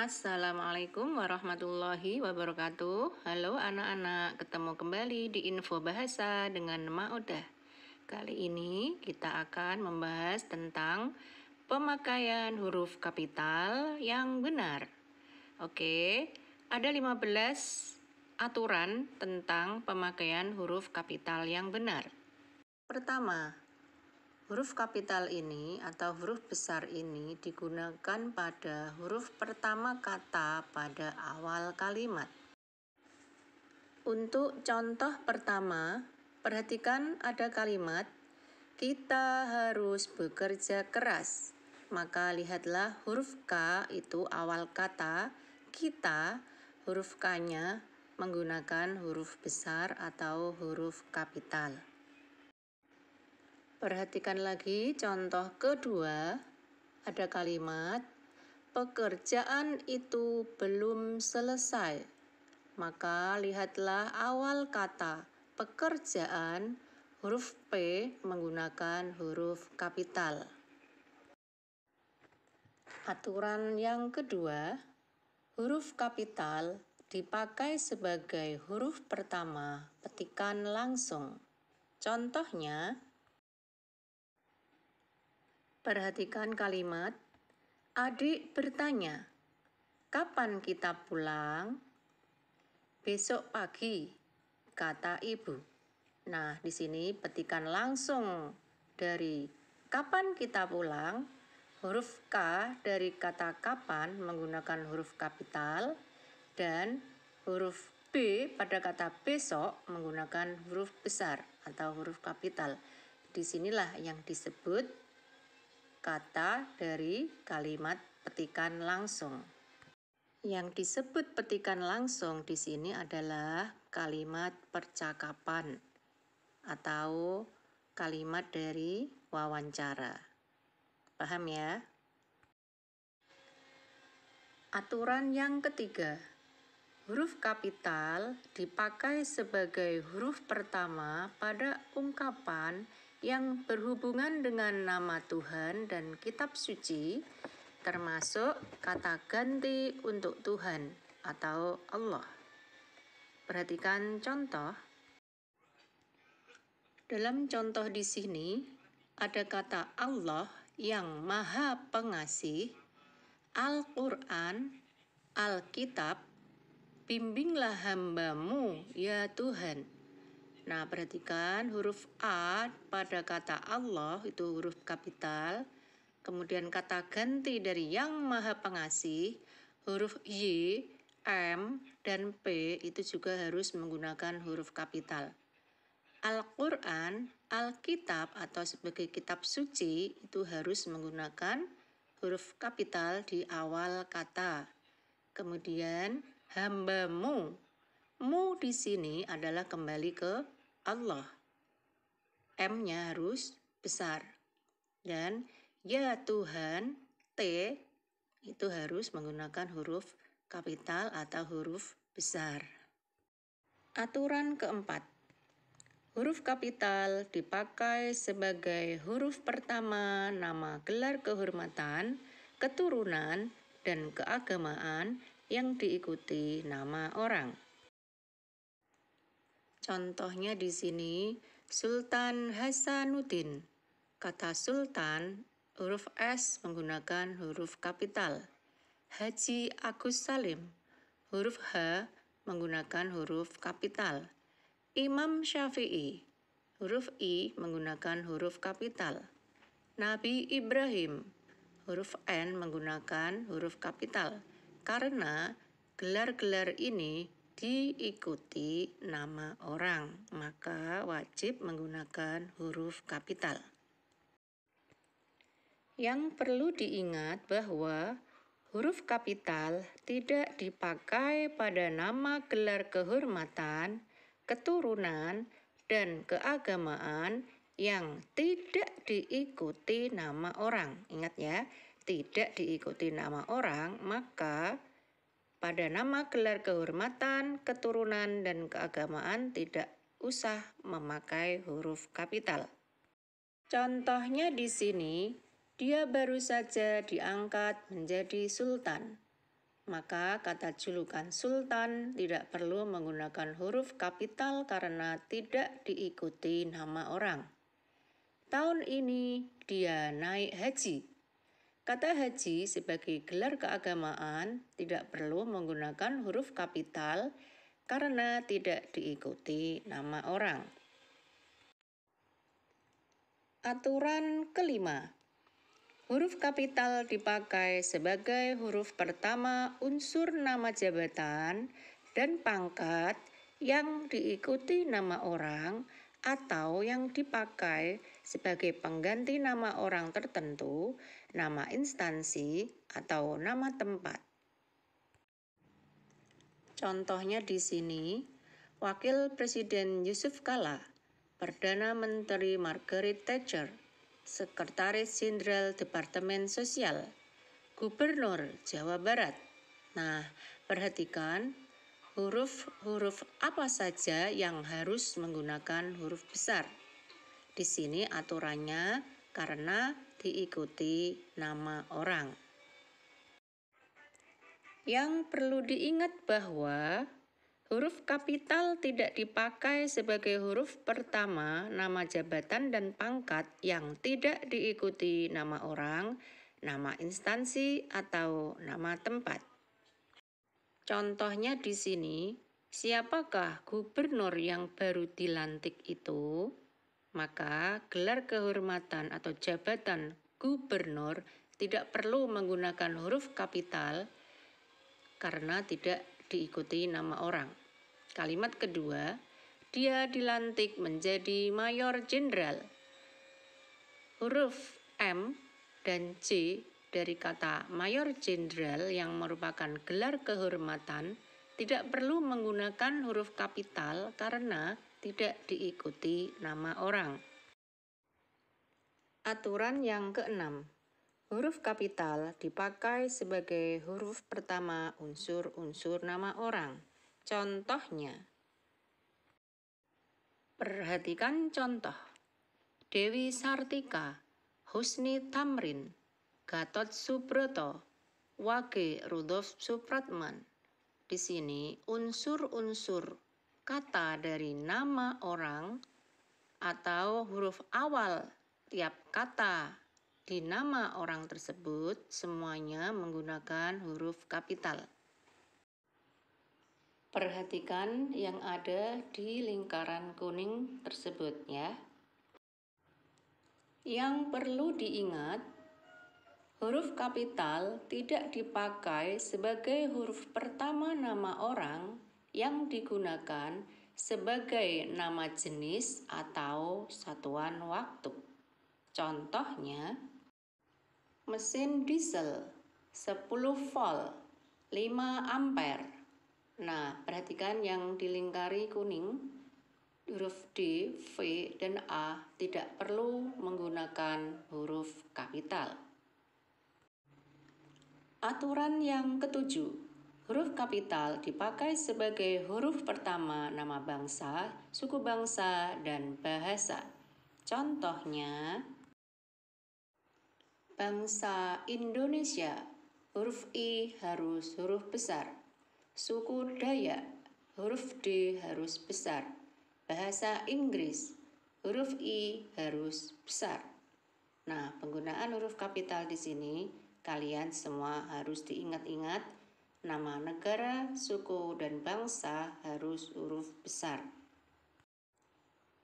Assalamualaikum warahmatullahi wabarakatuh. Halo anak-anak, ketemu kembali di Info Bahasa dengan Maudah. Kali ini kita akan membahas tentang pemakaian huruf kapital yang benar. Oke, ada 15 aturan tentang pemakaian huruf kapital yang benar. Pertama, huruf kapital ini atau huruf besar ini digunakan pada huruf pertama kata pada awal kalimat. Untuk contoh pertama, perhatikan ada kalimat, kita harus bekerja keras. Maka lihatlah huruf K itu awal kata, kita, huruf K-nya menggunakan huruf besar atau huruf kapital. Perhatikan lagi contoh kedua, ada kalimat, pekerjaan itu belum selesai. Maka lihatlah awal kata pekerjaan, huruf P menggunakan huruf kapital. Aturan yang kedua, huruf kapital dipakai sebagai huruf pertama petikan langsung. Contohnya, perhatikan kalimat, adik bertanya, kapan kita pulang? Besok pagi, kata ibu. Nah, di sini petikan langsung dari kapan kita pulang, huruf K dari kata kapan menggunakan huruf kapital, dan huruf B pada kata besok menggunakan huruf besar atau huruf kapital. Disinilah yang disebut kata dari kalimat petikan langsung. Yang disebut petikan langsung di sini adalah kalimat percakapan atau kalimat dari wawancara. Paham ya? Aturan yang ketiga, huruf kapital dipakai sebagai huruf pertama pada ungkapan yang berhubungan dengan nama Tuhan dan kitab suci, termasuk kata ganti untuk Tuhan atau Allah. Perhatikan contoh. Dalam contoh di sini ada kata Allah yang Maha Pengasih, Al-Quran, Alkitab, bimbinglah hamba-Mu ya Tuhan. Nah, perhatikan huruf A pada kata Allah itu huruf kapital. Kemudian kata ganti dari yang Maha Pengasih, huruf Y, M, dan P itu juga harus menggunakan huruf kapital. Al-Quran, Alkitab atau sebagai kitab suci itu harus menggunakan huruf kapital di awal kata. Kemudian hamba-Mu. Mu di sini adalah kembali ke Allah. M-nya harus besar. Dan ya Tuhan, T itu harus menggunakan huruf kapital atau huruf besar. Aturan keempat, huruf kapital dipakai sebagai huruf pertama nama gelar kehormatan, keturunan, dan keagamaan yang diikuti nama orang. Contohnya di sini, Sultan Hasanuddin. Kata Sultan, huruf S menggunakan huruf kapital. Haji Agus Salim, huruf H menggunakan huruf kapital. Imam Syafi'i, huruf I menggunakan huruf kapital. Nabi Ibrahim, huruf N menggunakan huruf kapital. Karena gelar-gelar ini diikuti nama orang, maka wajib menggunakan huruf kapital. Yang perlu diingat bahwa huruf kapital tidak dipakai pada nama gelar kehormatan, keturunan, dan keagamaan yang tidak diikuti nama orang. Ingat ya, tidak diikuti nama orang, maka pada nama gelar kehormatan, keturunan, dan keagamaan tidak usah memakai huruf kapital. Contohnya di sini, dia baru saja diangkat menjadi sultan. Maka kata julukan sultan tidak perlu menggunakan huruf kapital karena tidak diikuti nama orang. Tahun ini dia naik haji. Kata haji sebagai gelar keagamaan tidak perlu menggunakan huruf kapital karena tidak diikuti nama orang. Aturan kelima. Huruf kapital dipakai sebagai huruf pertama unsur nama jabatan dan pangkat yang diikuti nama orang atau yang dipakai sebagai pengganti nama orang tertentu, nama instansi, atau nama tempat. Contohnya di sini, Wakil Presiden Yusuf Kala, Perdana Menteri Margaret Thatcher, Sekretaris Jenderal Departemen Sosial, Gubernur Jawa Barat. Nah, perhatikan huruf-huruf apa saja yang harus menggunakan huruf besar. Di sini aturannya karena diikuti nama orang. Yang perlu diingat bahwa huruf kapital tidak dipakai sebagai huruf pertama nama jabatan dan pangkat yang tidak diikuti nama orang, nama instansi, atau nama tempat. Contohnya di sini, siapakah gubernur yang baru dilantik itu? Maka gelar kehormatan atau jabatan gubernur tidak perlu menggunakan huruf kapital karena tidak diikuti nama orang. Kalimat kedua, dia dilantik menjadi mayor jenderal. Huruf M dan C dari kata mayor jenderal yang merupakan gelar kehormatan tidak perlu menggunakan huruf kapital karena tidak diikuti nama orang. Aturan yang keenam. Huruf kapital dipakai sebagai huruf pertama unsur-unsur nama orang. Contohnya, perhatikan contoh. Dewi Sartika, Husni Tamrin, Gatot Subroto, Wage Rudolf Supratman. Di sini unsur-unsur kata dari nama orang atau huruf awal tiap kata di nama orang tersebut semuanya menggunakan huruf kapital. Perhatikan yang ada di lingkaran kuning tersebut ya. Yang perlu diingat, huruf kapital tidak dipakai sebagai huruf pertama nama orang yang digunakan sebagai nama jenis atau satuan waktu. Contohnya, mesin diesel 10 volt 5 ampere. Nah, perhatikan yang dilingkari kuning, huruf D, V, dan A tidak perlu menggunakan huruf kapital. Aturan yang ketujuh, huruf kapital dipakai sebagai huruf pertama nama bangsa, suku bangsa, dan bahasa. Contohnya, bangsa Indonesia, huruf I harus huruf besar. Suku Dayak, huruf D harus besar. Bahasa Inggris, huruf I harus besar. Nah, penggunaan huruf kapital di sini kalian semua harus diingat-ingat. Nama negara, suku, dan bangsa harus huruf besar.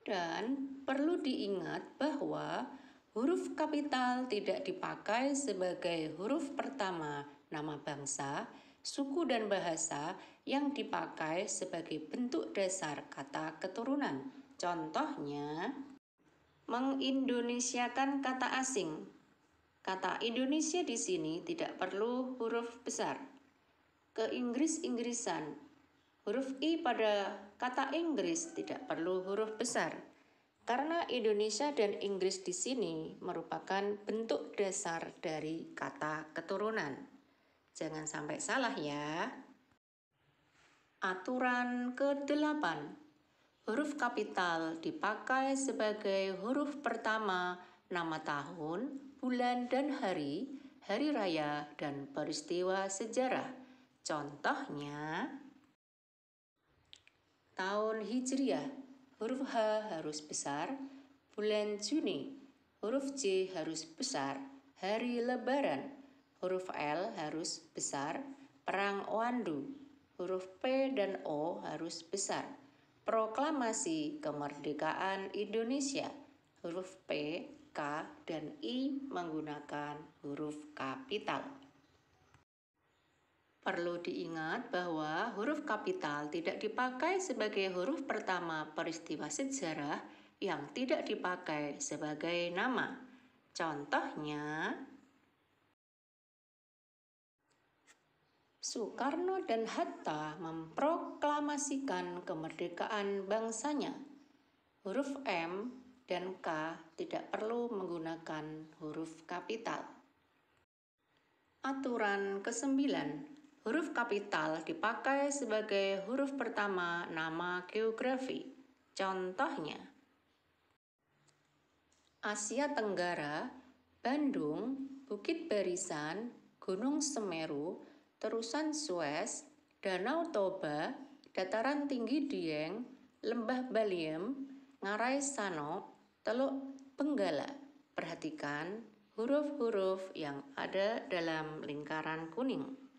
Dan perlu diingat bahwa huruf kapital tidak dipakai sebagai huruf pertama nama bangsa, suku, dan bahasa yang dipakai sebagai bentuk dasar kata keturunan. Contohnya, mengindonesiakan kata asing. Kata Indonesia di sini tidak perlu huruf besar. Keinggris-inggrisan, huruf I pada kata Inggris tidak perlu huruf besar. Karena Indonesia dan Inggris di sini merupakan bentuk dasar dari kata keturunan. Jangan sampai salah ya. Aturan ke-8. Huruf kapital dipakai sebagai huruf pertama nama tahun, bulan, dan hari raya, dan peristiwa sejarah. Contohnya, tahun Hijriah, huruf H harus besar. Bulan Juni, huruf J harus besar. Hari Lebaran, huruf L harus besar. Perang Oandu, huruf P dan O harus besar. Proklamasi kemerdekaan Indonesia, huruf P, K, dan I menggunakan huruf kapital. Perlu diingat bahwa huruf kapital tidak dipakai sebagai huruf pertama peristiwa sejarah yang tidak dipakai sebagai nama. Contohnya, Soekarno dan Hatta memproklamasikan kemerdekaan bangsanya. Huruf M dan K tidak perlu menggunakan huruf kapital. Aturan ke-9. Huruf kapital dipakai sebagai huruf pertama nama geografi. Contohnya, Asia Tenggara, Bandung, Bukit Barisan, Gunung Semeru, Terusan Suez, Danau Toba, Dataran Tinggi Dieng, Lembah Baliem, Ngarai Sanok, Teluk Benggala. Perhatikan huruf-huruf yang ada dalam lingkaran kuning.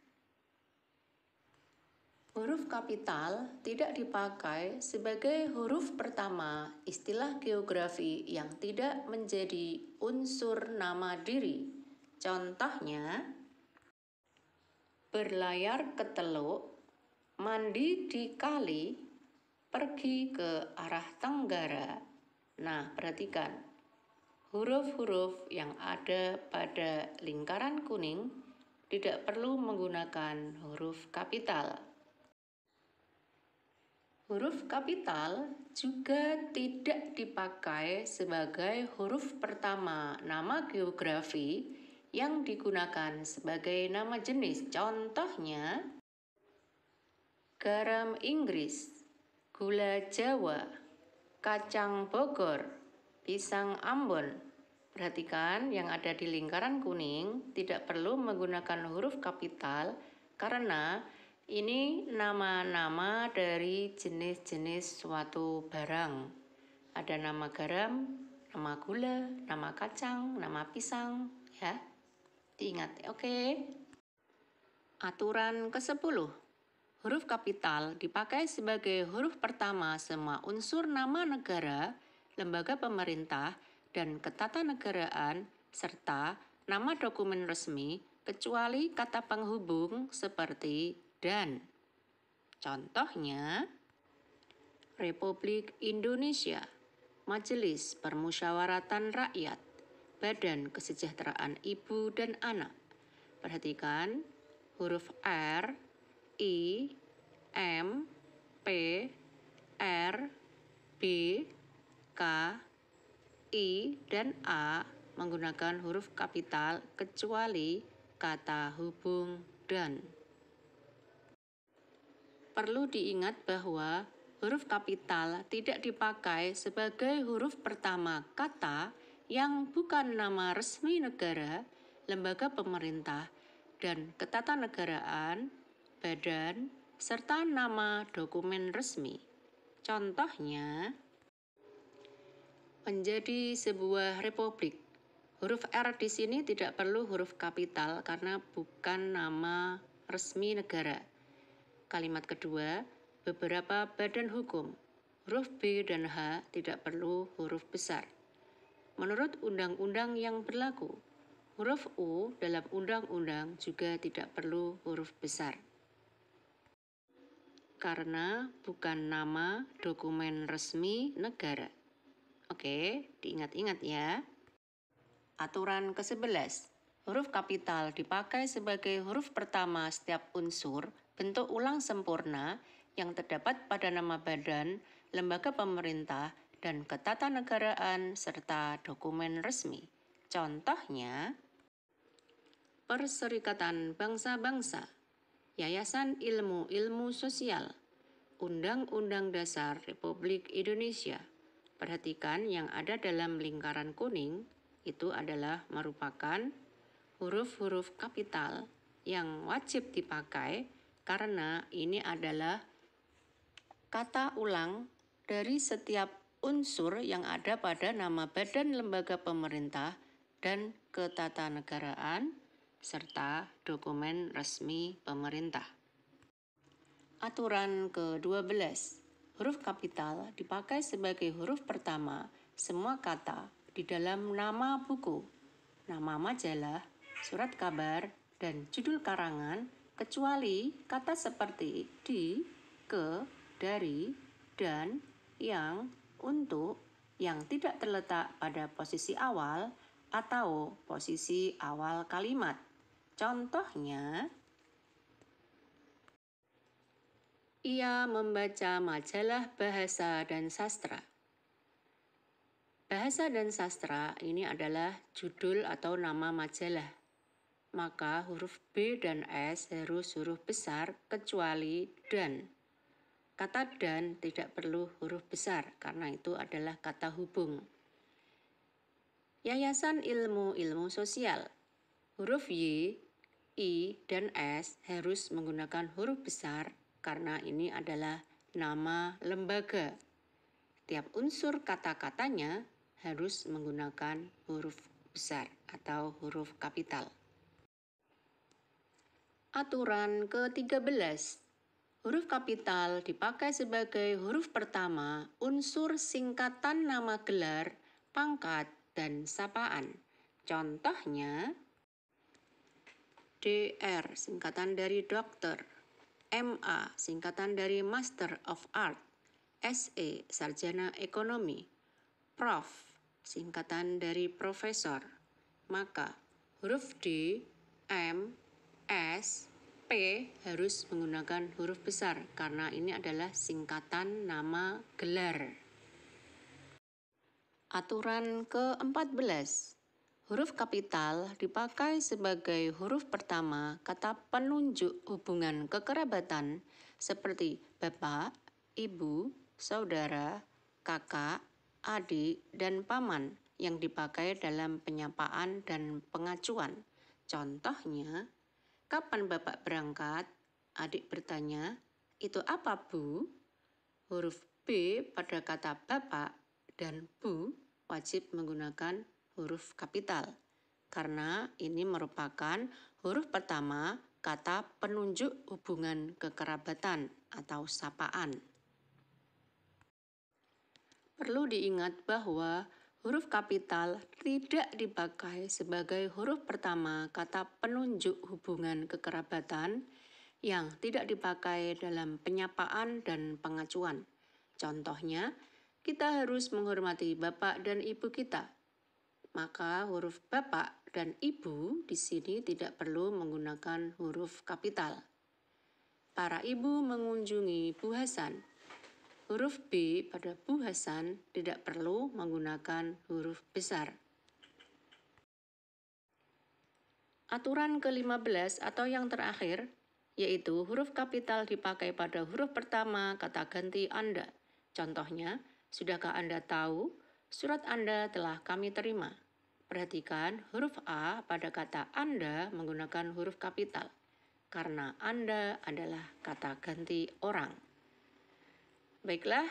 Huruf kapital tidak dipakai sebagai huruf pertama istilah geografi yang tidak menjadi unsur nama diri. Contohnya, berlayar ke teluk, mandi di kali, pergi ke arah tenggara. Nah, perhatikan, huruf-huruf yang ada pada lingkaran kuning tidak perlu menggunakan huruf kapital. Huruf kapital juga tidak dipakai sebagai huruf pertama nama geografi yang digunakan sebagai nama jenis. Contohnya, garam Inggris, gula Jawa, kacang Bogor, pisang Ambon. Perhatikan yang ada di lingkaran kuning tidak perlu menggunakan huruf kapital karena ini nama-nama dari jenis-jenis suatu barang. Ada nama garam, nama gula, nama kacang, nama pisang, ya. Diingat, oke? Aturan ke-10. Huruf kapital dipakai sebagai huruf pertama semua unsur nama negara, lembaga pemerintah, dan ketatanegaraan, serta nama dokumen resmi, kecuali kata penghubung seperti dan. Contohnya, Republik Indonesia, Majelis Permusyawaratan Rakyat, Badan Kesejahteraan Ibu dan Anak. Perhatikan huruf R, I, M, P, R, B, K, I, dan A menggunakan huruf kapital kecuali kata hubung dan. Perlu diingat bahwa huruf kapital tidak dipakai sebagai huruf pertama kata yang bukan nama resmi negara, lembaga pemerintah, dan ketatanegaraan, badan, serta nama dokumen resmi. Contohnya, menjadi sebuah republik. Huruf R di sini tidak perlu huruf kapital karena bukan nama resmi negara. Kalimat kedua, beberapa badan hukum. Huruf B dan H tidak perlu huruf besar. Menurut undang-undang yang berlaku, huruf U dalam undang-undang juga tidak perlu huruf besar. Karena bukan nama dokumen resmi negara. Oke, diingat-ingat ya. Aturan ke-11. Huruf kapital dipakai sebagai huruf pertama setiap unsur bentuk ulang sempurna yang terdapat pada nama badan, lembaga pemerintah, dan ketatanegaraan serta dokumen resmi. Contohnya, Perserikatan Bangsa-Bangsa, Yayasan Ilmu-Ilmu Sosial, Undang-Undang Dasar Republik Indonesia. Perhatikan yang ada dalam lingkaran kuning itu adalah merupakan huruf-huruf kapital yang wajib dipakai karena ini adalah kata ulang dari setiap unsur yang ada pada nama badan lembaga pemerintah dan ketatanegaraan serta dokumen resmi pemerintah. Aturan ke-12. Huruf kapital dipakai sebagai huruf pertama semua kata di dalam nama buku, nama majalah, surat kabar, dan judul karangan, kecuali kata seperti di, ke, dari, dan, yang, untuk, yang tidak terletak pada posisi awal atau posisi awal kalimat. Contohnya, ia membaca majalah Bahasa dan Sastra. Bahasa dan Sastra ini adalah judul atau nama majalah. Maka huruf B dan S harus huruf besar kecuali dan. Kata dan tidak perlu huruf besar karena itu adalah kata hubung. Yayasan Ilmu Sosial. Huruf Y, I, dan S harus menggunakan huruf besar karena ini adalah nama lembaga. Tiap unsur kata-katanya harus menggunakan huruf besar atau huruf kapital. Aturan ke-13. Huruf kapital dipakai sebagai huruf pertama unsur singkatan nama gelar, pangkat, dan sapaan. Contohnya, DR singkatan dari dokter, MA singkatan dari Master of Art, SE sarjana ekonomi, Prof singkatan dari profesor. Maka huruf D, M, S, P harus menggunakan huruf besar karena ini adalah singkatan nama gelar. Aturan ke-14. Huruf kapital dipakai sebagai huruf pertama kata penunjuk hubungan kekerabatan seperti bapak, ibu, saudara, kakak, adik, dan paman yang dipakai dalam penyapaan dan pengacuan. Contohnya, kapan bapak berangkat? Adik bertanya, itu apa bu? Huruf B pada kata bapak dan bu wajib menggunakan huruf kapital karena ini merupakan huruf pertama kata penunjuk hubungan kekerabatan atau sapaan. Perlu diingat bahwa huruf kapital tidak dipakai sebagai huruf pertama kata penunjuk hubungan kekerabatan yang tidak dipakai dalam penyapaan dan pengacuan. Contohnya, kita harus menghormati bapak dan ibu kita. Maka huruf bapak dan ibu di sini tidak perlu menggunakan huruf kapital. Para ibu mengunjungi Bu Hasan. Huruf B pada Bu Hasan tidak perlu menggunakan huruf besar. Aturan ke-15 atau yang terakhir, yaitu huruf kapital dipakai pada huruf pertama kata ganti Anda. Contohnya, sudahkah Anda tahu? Surat Anda telah kami terima. Perhatikan huruf A pada kata Anda menggunakan huruf kapital, karena Anda adalah kata ganti orang. Baiklah,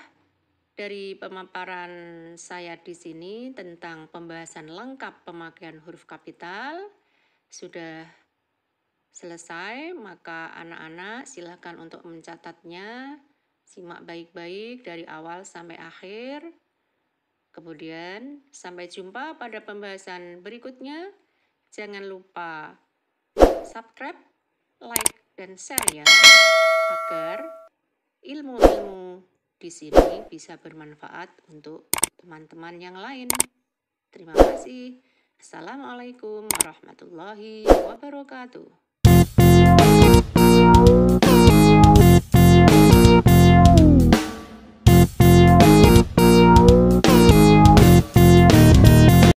dari pemaparan saya di sini tentang pembahasan lengkap pemakaian huruf kapital sudah selesai, maka anak-anak silakan untuk mencatatnya, simak baik-baik dari awal sampai akhir. Kemudian sampai jumpa pada pembahasan berikutnya. Jangan lupa subscribe, like, dan share ya, agar ilmu-ilmu di sini bisa bermanfaat untuk teman-teman yang lain. Terima kasih. Assalamualaikum warahmatullahi wabarakatuh.